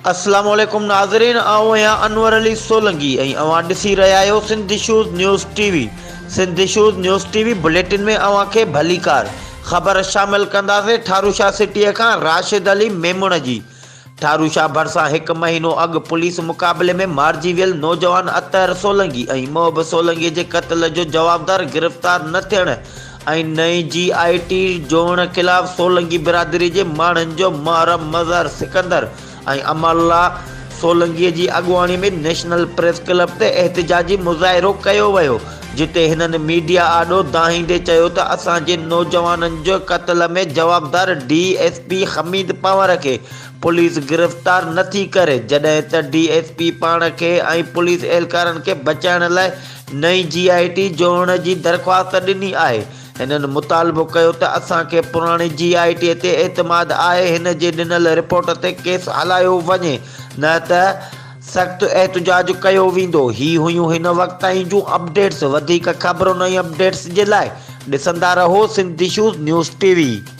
अस्सलामुअलैकुम नाज़रीन, आऊं आहियां अनवर अली सोलंगी ऐं अवां ॾिसी रहिया आहियो Sindh issues news TV. Sindh issues news TV bulletin में अवां खे भलीकार ख़बर शामिल कंदासीं। ठारू शाह सिटीअ खां राशिद अली मेमुण जी। ठारू शाह भरिसां 1 महीनो अॻु पुलिस मुक़ाबले में मारिजी वियल नौजवान अतहर सोलंगी ऐं मोहब सोलंगी जे क़त्ल जो जवाबदार गिरफ़्तार न थियण ऐं नई GIT जोड़ण ख़िलाफ़ सोलंगी बिरादरी जे माण्हुनि जो मुहर्रम मज़हर सिकंदर ऐं अमल्ला सोलंगी जी अॻुवाणी में नेशनल प्रेस क्लब ते एहतजाजी मुज़ाहिरो कयो वियो, जिते हिननि मीडिया आॾो दाहींदे चयो त असांजे नौजवाननि जो क़त्ल में जवाबदार DSP हमीद पनवर खे पुलिस गिरफ़्तार नथी करे, जॾहिं त DSP पाण खे ऐं पुलिस एहलकारनि खे बचाइण लाइ नई GIT जोड़ण जी दरख़्वास्त ॾिनी आहे। हिननि मुतालबो कयो त असांखे पुराणी GIT ते एतमाद आहे, हिन जे ॾिनल रिपोर्ट ते केस हलायो वञे, न त सख़्तु एहतजाज कयो वेंदो। ही हुयूं हिन वक़्त ताईं जूं अपडेट्स। वधीक ख़बरुनि ऐं अपडेट्स जे लाइ ॾिसंदा रहो सिंध इशूज़ न्यूज़ टीवी।